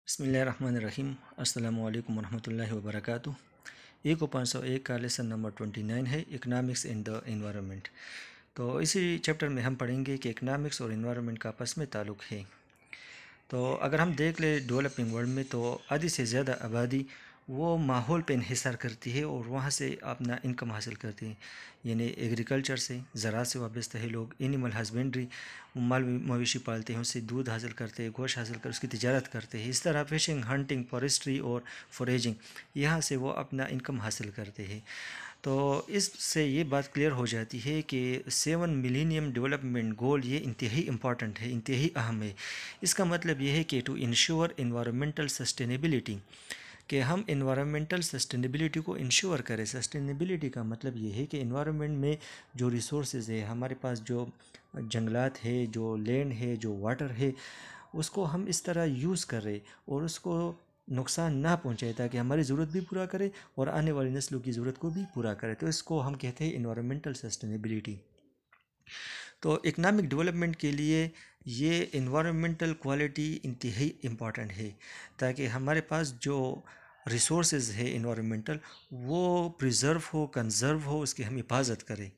बिस्मिल्लाहिर्रहमानिर्रहीम। अस्सलामु अलैकुम वरहमतुल्लाहि वबरकातुहू। 1/501 का लेसन नंबर 29 है इकनॉमिक्स इन द एनवायरनमेंट। तो इसी चैप्टर में हम पढ़ेंगे कि इकनॉमिक्स और एनवायरनमेंट का आपस में ताल्लुक़ है। तो अगर हम देख ले डेवलपिंग वर्ल्ड में तो आधी से ज़्यादा आबादी वो माहौल पे इंहिसार करती है और वहाँ से अपना इनकम हासिल करती है। यानी एग्रीकल्चर से, ज़राअत से वाबस्ता है लोग, एनिमल हस्बेंड्री, माल मवेशी पालते हैं, उससे दूध हासिल करते हैं, गोश्त हासिल कर उसकी तिजारत करते हैं। इस तरह फिशिंग, हंटिंग, फॉरेस्ट्री और फॉरेजिंग, यहाँ से वो अपना इनकम हासिल करते हैं। तो इससे ये बात क्लियर हो जाती है कि 7 मिलीनियम डेवलपमेंट गोल ये इंतहाई इम्पॉर्टेंट है, इंतहाई अहम है। इसका मतलब ये है कि टू इंश्योर इन्वायरमेंटल सस्टेनेबिलिटी, कि हम इन्वायरमेंटल सस्टेनेबिलिटी को इंश्योर करें। सस्टेनेबिलिटी का मतलब ये है कि इन्वायरमेंट में जो रिसोर्सेज है, हमारे पास जो जंगलात है, जो लैंड है, जो वाटर है, उसको हम इस तरह यूज़ करें और उसको नुकसान ना पहुंचाए, ताकि हमारी ज़रूरत भी पूरा करे और आने वाली नस्लों की ज़रूरत को भी पूरा करे। तो इसको हम कहते हैं इन्वायरमेंटल सस्टेनेबिलिटी। तो इकनॉमिक डेवलपमेंट के लिए ये इन्वायरमेंटल क्वालिटी इंतहाई इम्पॉर्टेंट है, ताकि हमारे पास जो रिसोर्सेज है इन्वायरमेंटल वो प्रिज़र्व हो, कंज़र्व हो, उसकी हम हिफाजत करें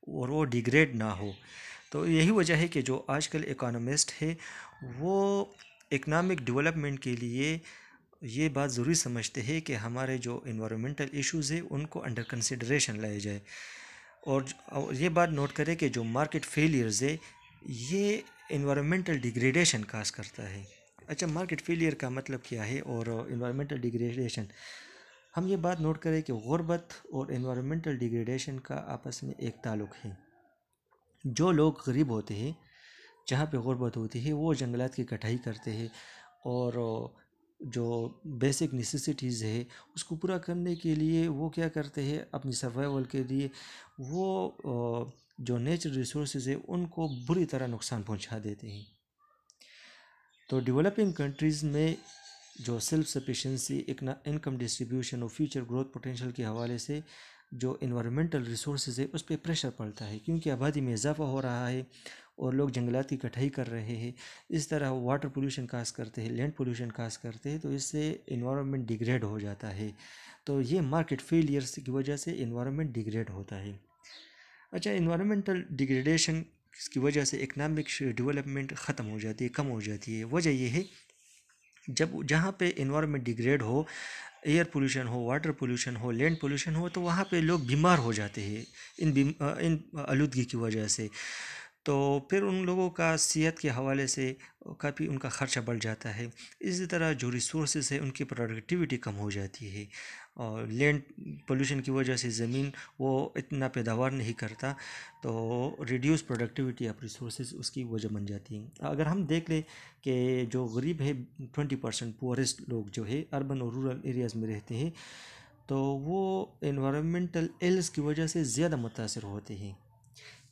और वो डिग्रेड ना हो। तो यही वजह है कि जो आजकल इकोनॉमिस्ट है वो इकनॉमिक डेवलपमेंट के लिए ये बात ज़रूरी समझते हैं कि हमारे जो इन्वायरमेंटल इश्यूज़ है उनको अंडर कंसिडरेशन लाया जाए। और ये बात नोट करें कि जो मार्केट फेलियर्स है ये इन्वायरमेंटल डिग्रेडेशन काज करता है। अच्छा, मार्केट फेलियर का मतलब क्या है और इन्वायरमेंटल डिग्रेडेशन, हम ये बात नोट करें कि गुर्बत और इन्वायरमेंटल डिग्रेडेशन का आपस में एक ताल्लुक़ है। जो लोग गरीब होते हैं, जहाँ पे गुर्बत होती है, वो जंगलात की कटाई करते हैं और जो बेसिक नेसेसिटीज़ है उसको पूरा करने के लिए वो क्या करते हैं, अपनी सर्वाइवल के लिए वो जो नेचुरल रिसोर्सेज है उनको बुरी तरह नुकसान पहुंचा देते हैं। तो डेवलपिंग कंट्रीज़ में जो सेल्फ सफिशेंसी, इनकम डिस्ट्रीब्यूशन और फ्यूचर ग्रोथ पोटेंशियल के हवाले से जो इन्वायरमेंटल रिसोर्सेज है उस पर प्रेशर पड़ता है, क्योंकि आबादी में इजाफा हो रहा है और लोग जंगलात की कटाई कर रहे हैं। इस तरह वाटर पोल्यूशन काज करते हैं, लैंड पोल्यूशन काज करते हैं, तो इससे इन्वायरमेंट डिग्रेड हो जाता है। तो ये मार्केट फेलियर्स की वजह से इन्वायरमेंट डिग्रेड होता है। अच्छा, इन्वायरमेंटल डिग्रेडेशन की वजह से इकनॉमिक डेवलपमेंट ख़त्म हो जाती है, कम हो जाती है। वजह यह है जब जहाँ पे इन्वायरमेंट डिग्रेड हो, एयर पोल्यूशन हो, वाटर पोल्यूशन हो, लैंड पोल्यूशन हो, तो वहाँ पे लोग बीमार हो जाते हैं इन आलूदगी की वजह से। तो फिर उन लोगों का सेहत के हवाले से काफ़ी उनका ख़र्चा बढ़ जाता है। इसी तरह जो रिसोर्सेज है उनकी प्रोडक्टिविटी कम हो जाती है और लैंड पोल्यूशन की वजह से ज़मीन वो इतना पैदावार नहीं करता, तो रिड्यूस प्रोडक्टिविटी ऑफ रिसोर्सेज उसकी वजह बन जाती है। अगर हम देख लें कि जो गरीब है 20% पुअरेस्ट लोग जो है अर्बन और रूरल एरियाज़ में रहते हैं, तो वो इन्वायरमेंटल इल्स की वजह से ज़्यादा मुतासर होते हैं।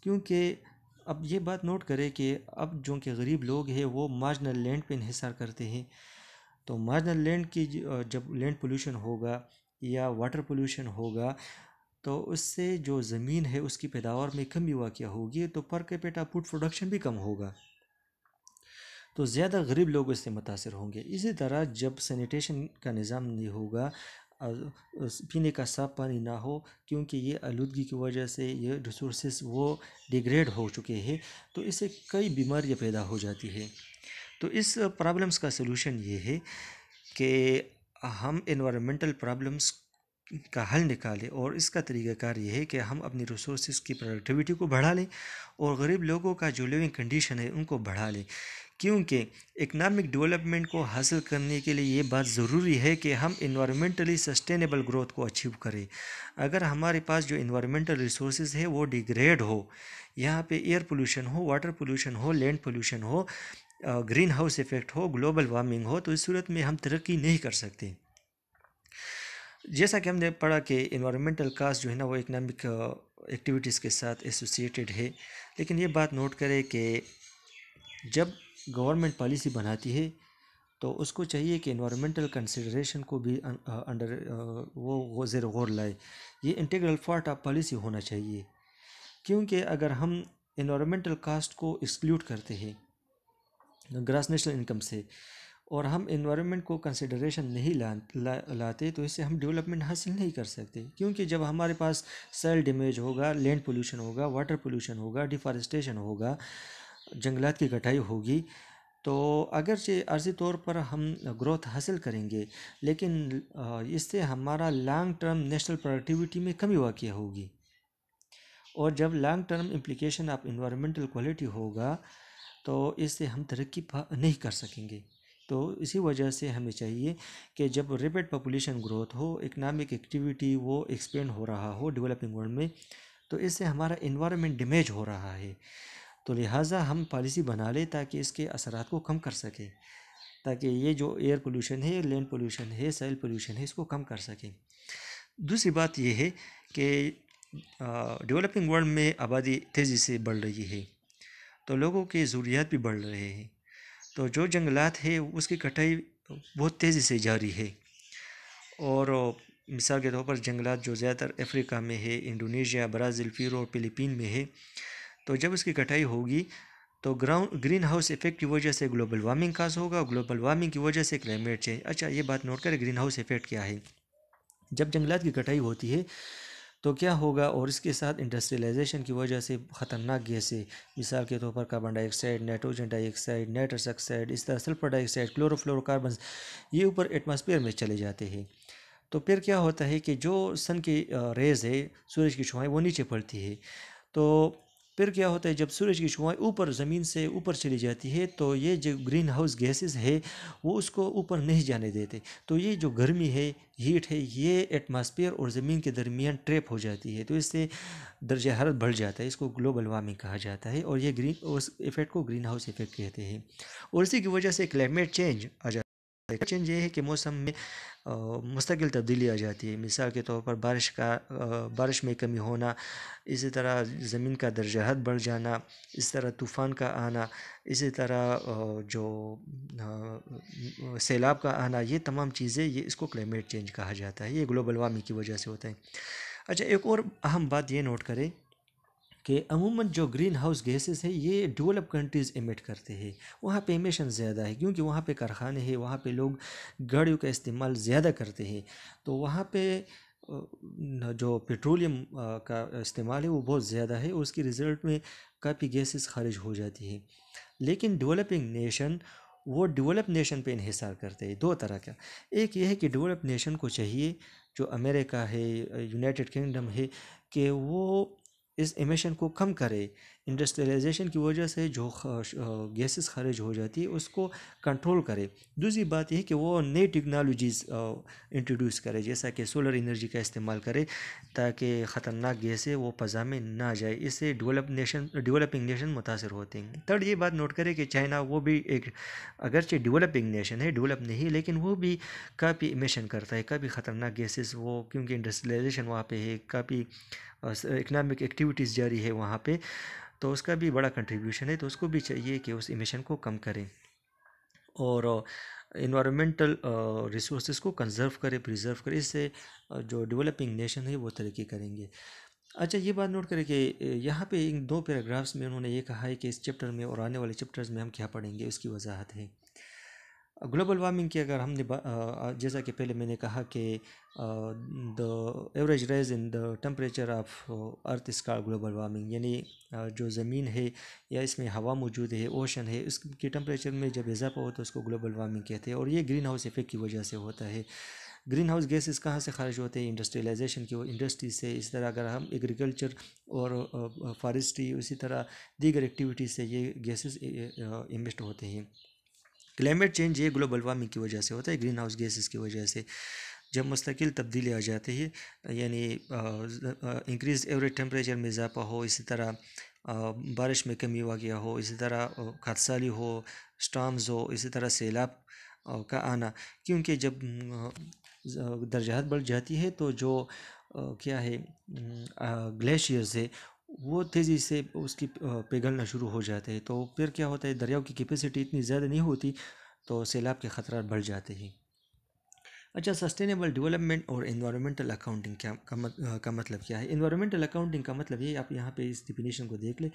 क्योंकि अब ये बात नोट करें कि अब जो कि गरीब लोग हैं वो मार्जिनल लैंड पे इंहिसार करते हैं। तो मार्जिनल लैंड की जब लैंड पोल्यूशन होगा या वाटर पोल्यूशन होगा, तो उससे जो ज़मीन है उसकी पैदावार में कमी हुआ क्या होगी, तो पर कैपिटा फूड प्रोडक्शन भी कम होगा, तो ज़्यादा गरीब लोग इससे मुतासर होंगे। इसी तरह जब सैनिटेशन का निज़ाम नहीं होगा, पीने का साफ़ पानी ना हो, क्योंकि ये आलूदगी की वजह से ये रिसोर्सेज वो डिग्रेड हो चुके हैं, तो इससे कई बीमारियां पैदा हो जाती है। तो इस प्रॉब्लम्स का सलूशन ये है कि हम इन्वायरमेंटल प्रॉब्लम्स का हल निकालें और इसका तरीक़ाकार ये है कि हम अपनी रिसोर्सेज की प्रोडक्टिविटी को बढ़ा लें और गरीब लोगों का जो लिविंग कंडीशन है उनको बढ़ा लें। क्योंकि इकनॉमिक डेवलपमेंट को हासिल करने के लिए ये बात ज़रूरी है कि हम इन्वायरमेंटली सस्टेनेबल ग्रोथ को अचीव करें। अगर हमारे पास जो इन्वायरमेंटल रिसोर्सेज है वो डिग्रेड हो, यहाँ पे एयर पोल्यूशन हो, वाटर पोल्यूशन हो, लैंड पोल्यूशन हो, ग्रीन हाउस इफ़ेक्ट हो, ग्लोबल वार्मिंग हो, तो इस सूरत में हम तरक्की नहीं कर सकते। जैसा कि हमने पढ़ा कि इन्वायरमेंटल कास्ट जो है ना वो इकनॉमिक एक्टिविटीज़ के साथ एसोसिएटेड है। लेकिन ये बात नोट करें कि जब गवर्नमेंट पॉलिसी बनाती है तो उसको चाहिए कि इन्वायरमेंटल कंसिडरेशन को भी अंडर वो ज़ेर गौर लाए। ये इंटीग्रल पार्ट ऑफ पॉलिसी होना चाहिए, क्योंकि अगर हम इन्वायरमेंटल कास्ट को एक्सक्लूड करते हैं ग्रास नेशनल इनकम से और हम इन्वायरमेंट को कंसिडरेशन नहीं लाते तो इससे हम डेवलपमेंट हासिल नहीं कर सकते, क्योंकि जब हमारे पास सॉइल डैमेज होगा, लैंड पोल्यूशन होगा, वाटर पोल्यूशन होगा, डिफॉरेस्टेशन होगा, जंगलात की कटाई होगी, तो अगरचे अर्ज़ी तौर पर हम ग्रोथ हासिल करेंगे, लेकिन इससे हमारा लॉन्ग टर्म नेशनल प्रोडक्टिविटी में कमी वाक़ होगी। और जब long term implication of environmental quality होगा तो इससे हम तरक्की नहीं कर सकेंगे। तो इसी वजह से हमें चाहिए कि जब रैपिड पॉपुलेशन ग्रोथ हो, इकनॉमिक एक्टिविटी वो एक्सपेंड हो रहा हो डेवलपिंग वर्ल्ड में, तो इससे हमारा इन्वायरमेंट डैमेज हो रहा है। तो लिहाजा हम पॉलिसी बना लें ताकि इसके असरात को कम कर सकें, ताकि ये जो एयर पोल्यूशन है, लैंड पोल्यूशन है, सॉइल पोल्यूशन है, इसको कम कर सकें। दूसरी बात यह है कि डेवलपिंग वर्ल्ड में आबादी तेज़ी से बढ़ रही है, तो लोगों की ज़रूरियात भी बढ़ रहे हैं। तो जो जंगलात है उसकी कटाई बहुत तेज़ी से जारी है। और मिसाल के तौर पर जंगलात जो ज़्यादातर अफ्रीका में है, इंडोनेशिया, ब्राज़ील, पेरू और फिलीपीन में है, तो जब उसकी कटाई होगी तो ग्रीन हाउस इफ़ेक्ट की वजह से ग्लोबल वार्मिंग काज होगा, ग्लोबल वार्मिंग की वजह से क्लाइमेट चेंज। अच्छा, ये बात नोट करें, ग्रीन हाउस इफ़ेक्ट क्या है। जब जंगलात की कटाई होती है तो क्या होगा, और इसके साथ इंडस्ट्रियलाइजेशन की वजह से ख़तरनाक गैसें, मिसाल के तौर पर carbon dioxide, nitrogen dioxide, nitrous oxide, इस तरह सल्फर डाइऑक्साइड, क्लोरोफ्लोरोकार्बन, ये ऊपर एटमॉस्फेयर में चले जाते हैं। तो फिर क्या होता है कि जो सन की रेज़ है, सूरज की छुआएँ, वो नीचे पड़ती है। तो फिर क्या होता है, जब सूरज की छुआएँ ऊपर ज़मीन से ऊपर चली जाती है तो ये जो ग्रीन हाउस गैसेस है वो उसको ऊपर नहीं जाने देते। तो ये जो गर्मी है, हीट है, ये एटमॉस्फेयर और ज़मीन के दरमियान ट्रैप हो जाती है, तो इससे दर्जा हरारत बढ़ जाता है। इसको ग्लोबल वार्मिंग कहा जाता है और ये उस इफ़ेक्ट को ग्रीन हाउस इफ़ेक्ट कहते हैं। और इसी की वजह से क्लाइमेट चेंज आ जाता है। चेंज ये है कि मौसम में मुस्तकिल तब्दीली आ जाती है। मिसाल के तौर पर बारिश में कमी होना, इसी तरह ज़मीन का दर्जा हद बढ़ जाना, इस तरह तूफ़ान का आना, इसी तरह जो सैलाब का आना, ये तमाम चीज़ें, ये इसको क्लाइमेट चेंज कहा जाता है। ये ग्लोबल वार्मिंग की वजह से होता है। अच्छा, एक और अहम बात ये नोट करें कि अमूमन जो ग्रीन हाउस गैसेस है ये डेवलप कंट्रीज़ एमिट करते हैं। वहाँ पे एमिशन ज़्यादा है क्योंकि वहाँ पे कारखाने हैं, वहाँ पे लोग गाड़ियों का इस्तेमाल ज़्यादा करते हैं, तो वहाँ पे जो पेट्रोलियम का इस्तेमाल है वो बहुत ज़्यादा है, उसके रिज़ल्ट में काफ़ी गैसेस खारिज हो जाती है। लेकिन डेवलपिंग नेशन वो डेवलप नेशन पे इन्हिसार करते हैं दो तरह का। एक ये है कि डेवलप नेशन को चाहिए, जो अमेरिका है, यूनाइटेड किंगडम है, कि वो इस एमिशन को कम करे। इंडस्ट्रियलाइजेशन की वजह से जो गैसेस खारिज हो जाती है उसको कंट्रोल करे। दूसरी बात यह है कि वो नई टेक्नोलॉजीज़ इंट्रोड्यूस करे, जैसा कि सोलर एनर्जी का इस्तेमाल करे, ताकि ख़तरनाक गैसें वो फ़ज़ा में ना जाए। इससे डेवलपिंग नेशन मुतासर होते हैं। थर्ड ये बात नोट करें कि चाइना, वो भी एक अगरचे डेवलपिंग नेशन है, डेवलप नहीं, लेकिन वो भी काफ़ी एमिशन करता है, काफ़ी ख़तरनाक गैसेस वो, क्योंकि इंडस्ट्रियलाइजेशन वहाँ पे है, काफ़ी इकनॉमिक एक्टिविटीज़ जारी है वहाँ पे, तो उसका भी बड़ा कंट्रीब्यूशन है। तो उसको भी चाहिए कि उस एमिशन को कम करें और इन्वायरमेंटल रिसोर्सेज को कंजर्व करे, प्रिजर्व करे। इससे जो डेवलपिंग नेशन है वो तरक्की करेंगे। अच्छा, ये बात नोट करें कि यहाँ पे इन दो पैराग्राफ्स में उन्होंने ये कहा है कि इस चैप्टर में और आने वाले चैप्टर्स में हम क्या पढ़ेंगे, उसकी वजाहत है। ग्लोबल वार्मिंग की अगर हमने जैसा कि पहले मैंने कहा कि the average rise in the temperature of earth is called global warming, यानी जो ज़मीन है या इसमें हवा मौजूद है, ओशन है, उसके टेम्परेचर में जब इजाफा हो तो उसको ग्लोबल वार्मिंग कहते हैं। और ये ग्रीन हाउस इफेक्ट की वजह से होता है। ग्रीन हाउस गैसेस कहाँ से खारिज होते हैं? इंडस्ट्रियलाइजेशन की इंडस्ट्री से। इस तरह अगर हम एग्रीकल्चर और फॉरेस्ट्री, उसी तरह दीगर एक्टिविटीज़ से ये गैसेस इमिट होते हैं। क्लाइमेट चेंज ये ग्लोबल वार्मिंग की वजह से होता है, ग्रीन हाउस गैसेस की वजह से। जब मुस्तकिल तब्दीली आ जाती है, यानी इंक्रीज एवरेज टेम्परेचर में इजाफा हो, इसी तरह बारिश में कमी वाक़ हो, इसी तरह खदसाली हो, स्टॉर्म्स हो, इसी तरह सैलाब का आना। क्योंकि जब दर्जाहत बढ़ जाती है तो जो क्या है, ग्लेशियर्स है वो तेज़ी से उसकी पिघलना शुरू हो जाते हैं। तो फिर क्या होता है, दरियाओं की कैपेसिटी इतनी ज़्यादा नहीं होती, तो सैलाब के ख़तरा बढ़ जाते हैं। अच्छा, सस्टेनेबल डेवलपमेंट और इन्वायरमेंटल अकाउंटिंग का मतलब क्या है? इन्वायरमेंटल अकाउंटिंग का मतलब ये, आप यहाँ पे इस डिफिनीशन को देख लें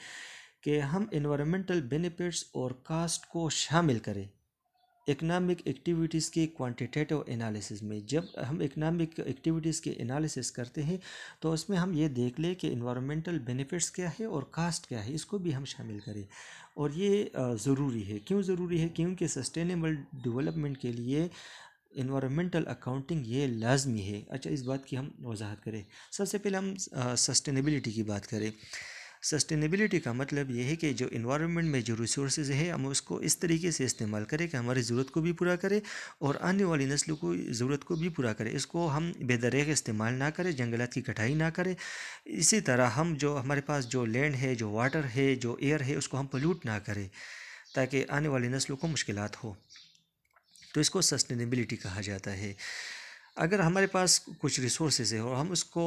कि हम इन्वायरमेंटल बेनिफिट्स और कास्ट को शामिल करें इकनॉमिक एक्टिविटीज़ के क्वांटिटेटिव एनालिसिस में, जब हम इकनॉमिक एक्टिविटीज़ के एनालिसिस करते हैं तो उसमें हम ये देख लें कि इन्वायरमेंटल बेनिफिट्स क्या है और कास्ट क्या है, इसको भी हम शामिल करें। और ये ज़रूरी है। क्यों ज़रूरी है? क्योंकि सस्टेनेबल डेवलपमेंट के लिए इन्वायरमेंटल अकाउंटिंग ये लाजमी है। अच्छा, इस बात की हम वजाहत करें। सबसे पहले हम सस्टेनेबिलिटी की बात करें। सस्टेनेबिलिटी का मतलब ये है कि जो इन्वायरमेंट में जो रिसोर्सेज है हम उसको इस तरीके से इस्तेमाल करें कि हमारी ज़रूरत को भी पूरा करे और आने वाली नस्लों को ज़रूरत को भी पूरा करे। इसको हम बेदरेग इस्तेमाल ना करें, जंगलात की कटाई ना करें। इसी तरह हम जो हमारे पास जो लैंड है, जो वाटर है, जो एयर है, उसको हम पोल्यूट ना करें ताकि आने वाली नस्लों को मुश्किलात हो। तो इसको सस्टेनेबिलिटी कहा जाता है। अगर हमारे पास कुछ रिसोर्सेज है और हम उसको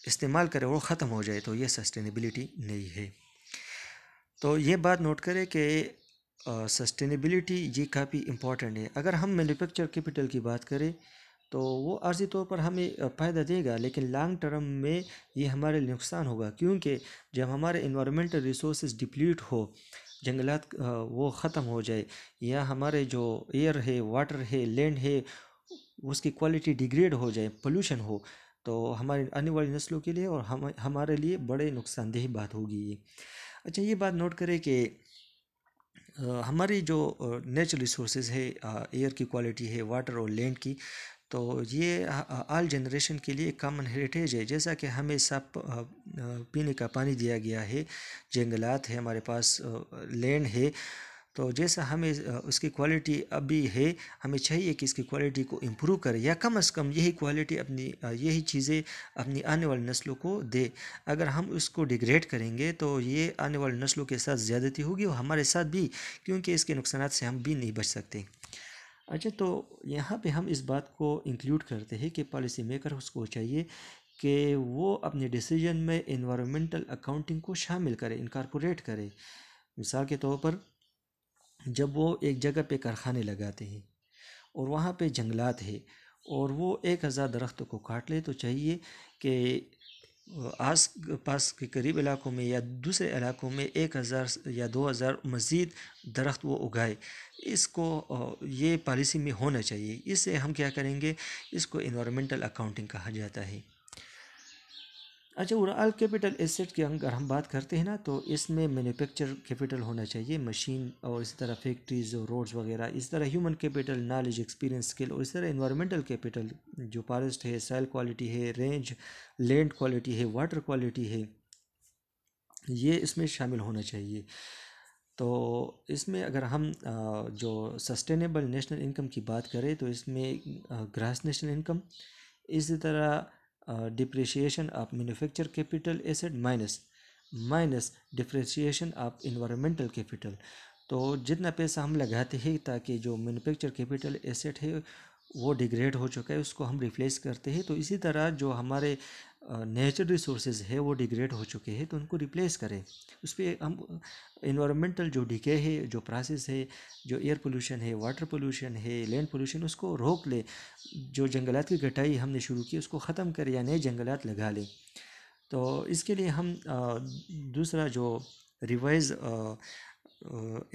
इस्तेमाल करें और ख़त्म हो जाए तो ये सस्टेनेबिलिटी नहीं है। तो ये बात नोट करें कि सस्टेनेबिलिटी ये काफ़ी इम्पॉर्टेंट है। अगर हम मैन्युफैक्चर कैपिटल की बात करें तो वो आर्जी तौर पर हमें फ़ायदा देगा, लेकिन लॉन्ग टर्म में ये हमारे लिए नुकसान होगा। क्योंकि जब हमारे इन्वायरमेंटल रिसोर्सेज डिप्लीट हो, जंगलात वो ख़त्म हो जाए, या हमारे जो एयर है, वाटर है, लैंड है, उसकी क्वालिटी डिग्रेड हो जाए, पोल्यूशन हो, तो हमारी आने वाली नस्लों के लिए और हमारे लिए बड़े नुकसानदेह बात होगी ये। अच्छा, ये बात नोट करें कि हमारी जो नेचुरल रिसोर्सेज है, एयर की क्वालिटी है, वाटर और लैंड की, तो ये आल जनरेशन के लिए कॉमन हेरिटेज है। जैसा कि हमें साफ पीने का पानी दिया गया है, जंगलात है, हमारे पास लैंड है, तो जैसा हमें उसकी क्वालिटी अभी है, हमें चाहिए कि इसकी क्वालिटी को इम्प्रूव करें, या कम से कम यही क्वालिटी अपनी यही चीज़ें अपनी आने वाली नस्लों को दे। अगर हम उसको डिग्रेड करेंगे तो ये आने वाली नस्लों के साथ ज़्यादती होगी और हमारे साथ भी, क्योंकि इसके नुकसानात से हम भी नहीं बच सकते। अच्छा, तो यहाँ पे हम इस बात को इंक्लूड करते हैं कि पॉलिसी मेकर उसको चाहिए कि वो अपने डिसीजन में इन्वायरमेंटल अकाउंटिंग को शामिल करे, इनकॉर्पोरेट करे। मिसाल के तौर पर जब वो एक जगह पे कारखाने लगाते हैं और वहाँ पे जंगलात है और वो 1000 दरख्तों को काट ले, तो चाहिए कि आस पास के करीब इलाकों में या दूसरे इलाकों में 1000 या 2000 मज़ीद दरख्त वो उगाए। इसको ये पॉलिसी में होना चाहिए। इससे हम क्या करेंगे, इसको इन्वायरमेंटल अकाउंटिंग कहा जाता है। अच्छा, ओवरऑल कैपिटल एसेट की अगर हम बात करते हैं ना, तो इसमें मैन्युफैक्चर कैपिटल होना चाहिए, मशीन, और इसी तरह फैक्ट्रीज और रोड्स वगैरह। इस तरह human capital, knowledge, experience, skill, और इस तरह इन्वायरमेंटल कैपिटल जो फॉरेस्ट है, सॉइल क्वालिटी है, रेंज, लैंड क्वालिटी है, वाटर क्वालिटी है, ये इसमें शामिल होना चाहिए। तो इसमें अगर हम जो सस्टेनेबल नेशनल इनकम की बात करें तो इसमें ग्रास नेशनल इनकम, इसी तरह depreciation of manufacture capital asset minus depreciation of environmental capital. तो जितना पैसा हम लगाते हैं ताकि जो मैन्युफैक्चर कैपिटल एसेट है वो डिग्रेड हो चुका है उसको हम रिप्लेस करते हैं, तो इसी तरह जो हमारे नेचुरल रिसोर्सेज है वो डिग्रेड हो चुके हैं तो उनको रिप्लेस करें। उस पर हम इन्वायरमेंटल जो डिके है, जो प्रोसेस है, जो एयर पोल्यूशन है, वाटर पोल्यूशन है, लैंड पोल्यूशन, उसको रोक ले। जो जंगलात की कटाई हमने शुरू की उसको ख़त्म करें या नए जंगलात लगा लें। तो इसके लिए हम दूसरा जो रिवाइज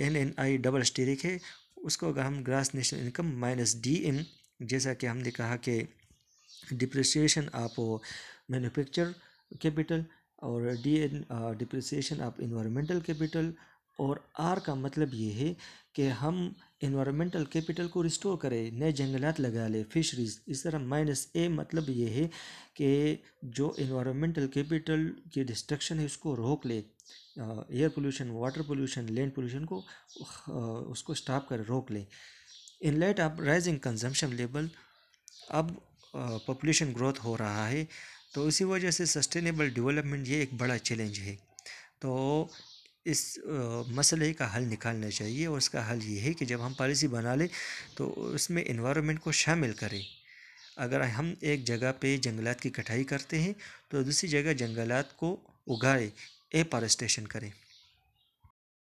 NNI डबल स्टेरिक है, उसको अगर हम grass national income minus DN, जैसा कि हमने कहा कि डिप्रिसिएशन ऑफ मैन्युफैक्चर कैपिटल, और DN depreciation of environmental capital, और R का मतलब ये है कि हम इन्वायरमेंटल कैपिटल को रिस्टोर करें, नए जंगलात लगा ले, फिशरीज। इस तरह माइनस A मतलब ये है कि जो इन्वायरमेंटल कैपिटल की डिस्ट्रक्शन है उसको रोक ले, air pollution, water pollution, land pollution को उसको स्टॉप कर रोक ले। In light of rising consumption level, अब पॉपुलेशन ग्रोथ हो रहा है, तो इसी वजह से सस्टेनेबल डेवलपमेंट ये एक बड़ा चैलेंज है। तो इस मसले का हल निकालना चाहिए, और इसका हल ये है कि जब हम पॉलिसी बना लें तो उसमें इन्वायरमेंट को शामिल करें। अगर हम एक जगह पे जंगलात की कटाई करते हैं तो दूसरी जगह जंगलात को उगाए, एफॉरेस्टेशन करें।